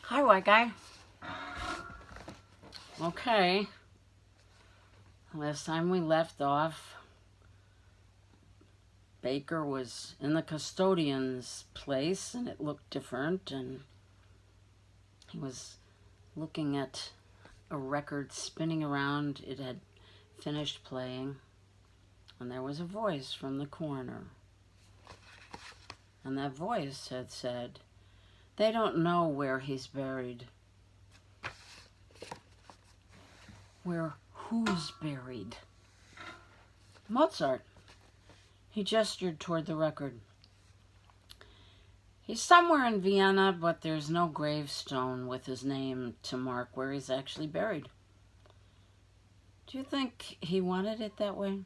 Hi, white guy. Okay. Last time we left off, Baker was in the custodian's place and it looked different, and he was looking at a record spinning around. It had finished playing, and there was a voice from the corner. And that voice had said, "They don't know where he's buried." Where who's buried? Mozart. He gestured toward the record. He's somewhere in Vienna, but there's no gravestone with his name to mark where he's actually buried. Do you think he wanted it that way?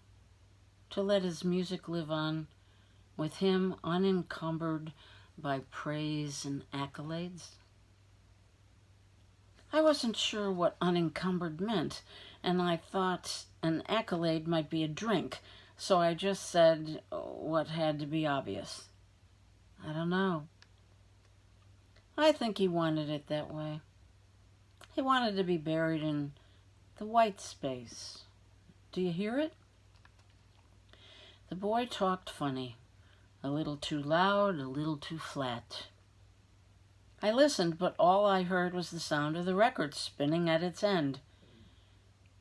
To let his music live on, with him unencumbered by praise and accolades? I wasn't sure what unencumbered meant, and I thought an accolade might be a drink, so I just said what had to be obvious. I don't know. I think he wanted it that way. He wanted to be buried in the white space. Do you hear it? The boy talked funny, a little too loud, a little too flat. I listened, but all I heard was the sound of the record spinning at its end.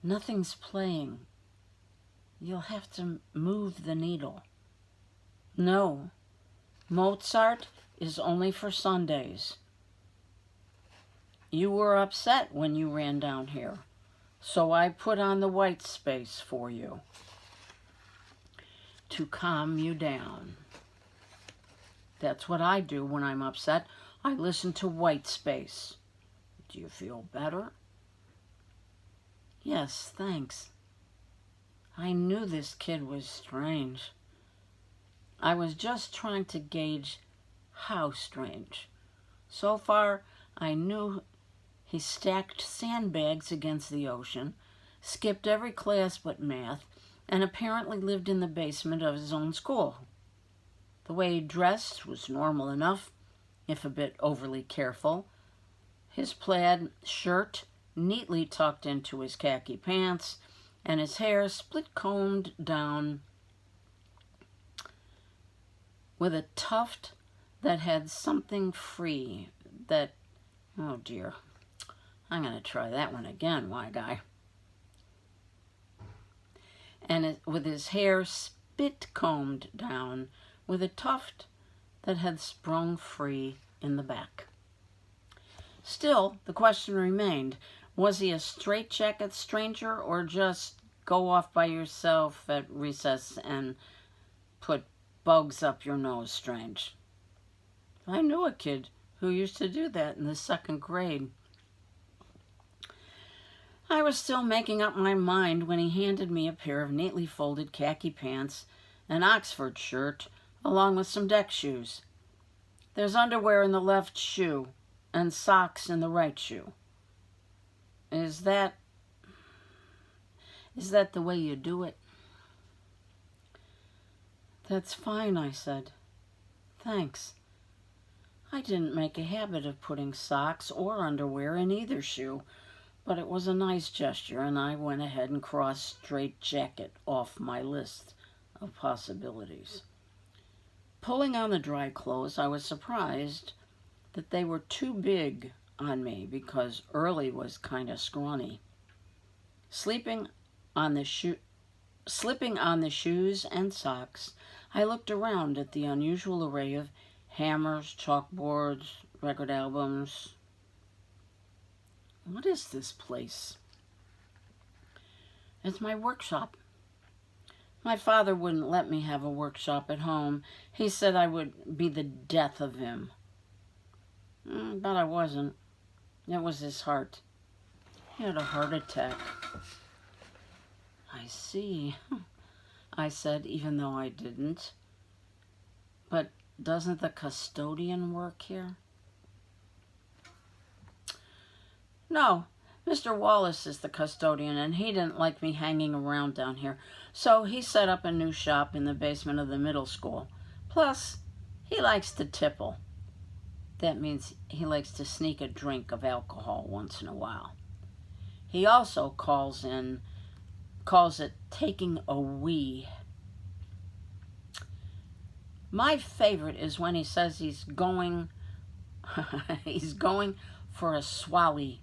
Nothing's playing. You'll have to move the needle. No, Mozart is only for Sundays. You were upset when you ran down here, so I put on the white space for you to calm you down. That's what I do when I'm upset. I listen to white space. Do you feel better? Yes, thanks. I knew this kid was strange. I was just trying to gauge how strange. So far, I knew he stacked sandbags against the ocean, skipped every class but math, and apparently lived in the basement of his own school. The way he dressed was normal enough, if a bit overly careful. His plaid shirt neatly tucked into his khaki pants, and his hair split-combed down with a tuft that had something free that, oh dear, I'm going to try that one again, white guy. And with his hair spit-combed down with a tuft that had sprung free in the back. Still, the question remained, was he a straitjacket stranger or just go off by yourself at recess and put bugs up your nose strange? I knew a kid who used to do that in the 2nd grade. I was still making up my mind when he handed me a pair of neatly folded khaki pants, an Oxford shirt, along with some deck shoes. There's underwear in the left shoe and socks in the right shoe. Is that the way you do it? That's fine, I said. Thanks. I didn't make a habit of putting socks or underwear in either shoe, but it was a nice gesture, and I went ahead and crossed straitjacket off my list of possibilities. Pulling on the dry clothes, I was surprised that they were too big on me because Early was kind of scrawny. Slipping on the shoes and socks, I looked around at the unusual array of hammers, chalkboards, record albums. What is this place? It's my workshop. My father wouldn't let me have a workshop at home. He said I would be the death of him. But I wasn't. It was his heart. He had a heart attack. I see, I said, even though I didn't. But doesn't the custodian work here? No, Mr. Wallace is the custodian, and he didn't like me hanging around down here, so he set up a new shop in the basement of the middle school. Plus, he likes to tipple. That means he likes to sneak a drink of alcohol once in a while. He also calls it taking a wee. My favorite is when he says he's going he's going for a swally,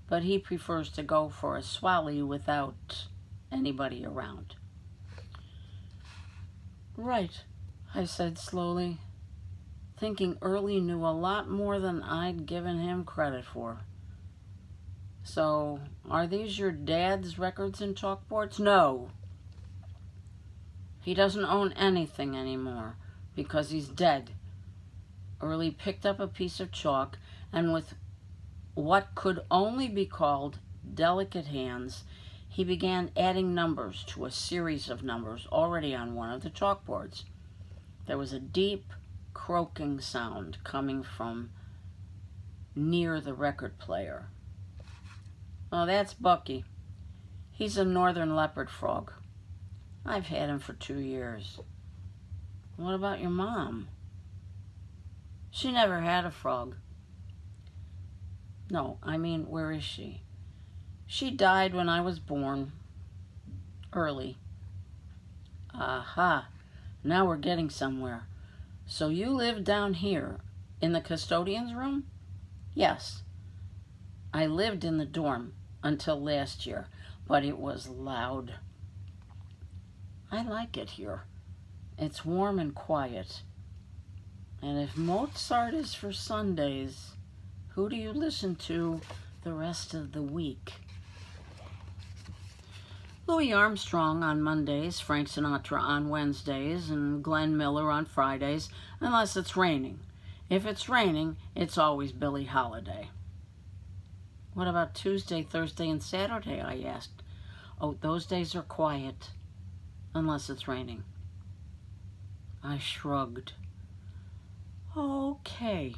but he prefers to go for a swally without anybody around. Right, I said slowly, thinking Early knew a lot more than I'd given him credit for. So, are these your dad's records and chalkboards? No. He doesn't own anything anymore because he's dead. Early picked up a piece of chalk and with what could only be called delicate hands, he began adding numbers to a series of numbers already on one of the chalkboards. There was a deep croaking sound coming from near the record player. Oh, that's Bucky. He's a northern leopard frog. I've had him for 2 years. What about your mom? She never had a frog. No, I mean, where is she? She died when I was born. Early. Aha. Now we're getting somewhere. So you live down here, in the custodian's room? Yes. I lived in the dorm until last year, but it was loud. I like it here. It's warm and quiet. And if Mozart is for Sundays, who do you listen to the rest of the week? Louis Armstrong on Mondays, Frank Sinatra on Wednesdays, and Glenn Miller on Fridays, unless it's raining. If it's raining, it's always Billie Holiday. What about Tuesday, Thursday, and Saturday? I asked. Oh, those days are quiet, unless it's raining. I shrugged. Okay.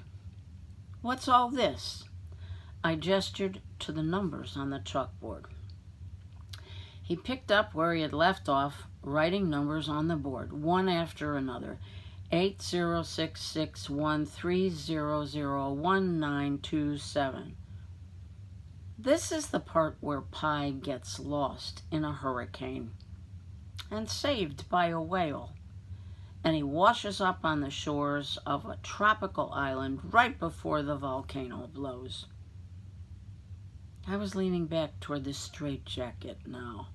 What's all this? I gestured to the numbers on the chalkboard. He picked up where he had left off, writing numbers on the board, one after another. 806613001927. This is the part where Pi gets lost in a hurricane and saved by a whale, and he washes up on the shores of a tropical island right before the volcano blows. I was leaning back toward the straitjacket now.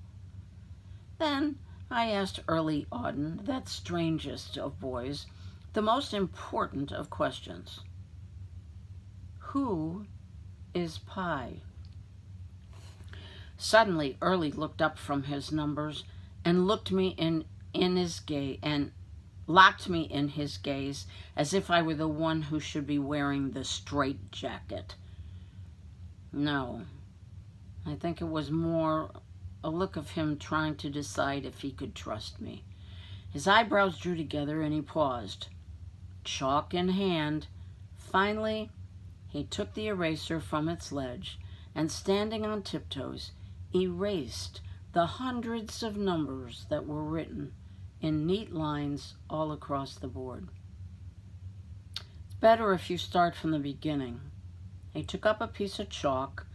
Then I asked Early Auden, that strangest of boys, the most important of questions. Who is Pi? Suddenly, Early looked up from his numbers and looked me in his gaze and locked me in his gaze as if I were the one who should be wearing the straitjacket. No, I think it was more a look of him trying to decide if he could trust me. His eyebrows drew together and he paused, chalk in hand. Finally, he took the eraser from its ledge and, standing on tiptoes, erased the hundreds of numbers that were written in neat lines all across the board. It's better if you start from the beginning. He took up a piece of chalk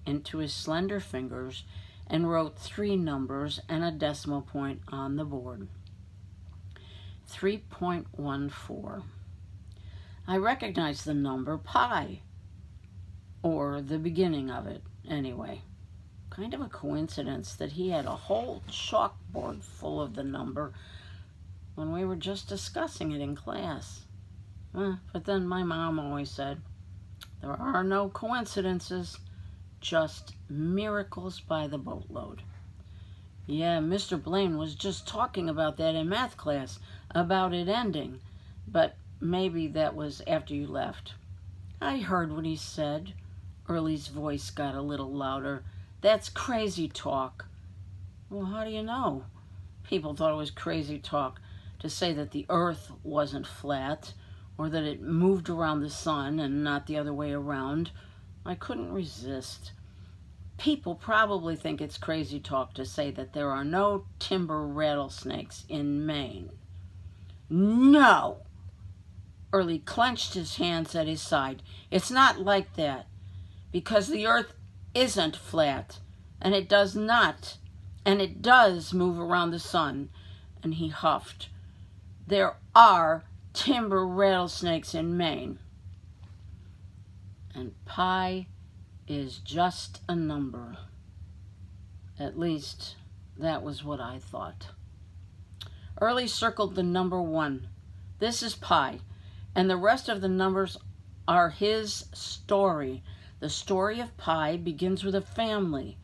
into his slender fingers and wrote 3 numbers and a decimal point on the board. 3.14. I recognized the number pi, or the beginning of it, anyway. Kind of a coincidence that he had a whole chalkboard full of the number when we were just discussing it in class. But then my mom always said, there are no coincidences, just miracles by the boatload. Yeah, Mr. Blaine was just talking about that in math class, about it ending, but maybe that was after you left. I heard what he said. Early's voice got a little louder. That's crazy talk. Well, how do you know? People thought it was crazy talk to say that the earth wasn't flat or that it moved around the sun and not the other way around. I couldn't resist. People probably think it's crazy talk to say that there are no timber rattlesnakes in Maine. No! Early clenched his hands at his side. It's not like that, because the earth isn't flat, and it does move around the sun. And he huffed. There are timber rattlesnakes in Maine. And pi is just a number. At least, that was what I thought. Early circled the number 1. This is pi, and the rest of the numbers are his story. The story of pi begins with a family.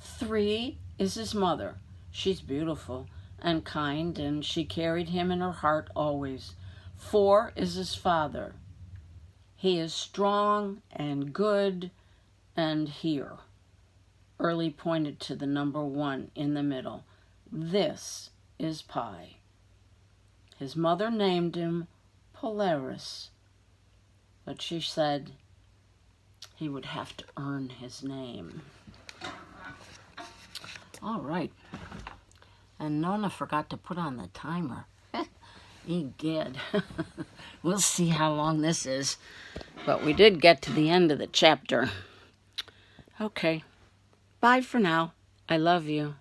3 is his mother. She's beautiful and kind, and she carried him in her heart always. 4 is his father. He is strong and good and here. Early pointed to the number 1 in the middle. This is pi. His mother named him Polaris, but she said he would have to earn his name. All right. And Nonna forgot to put on the timer. Egad. We'll see how long this is. But we did get to the end of the chapter. Okay. Bye for now. I love you.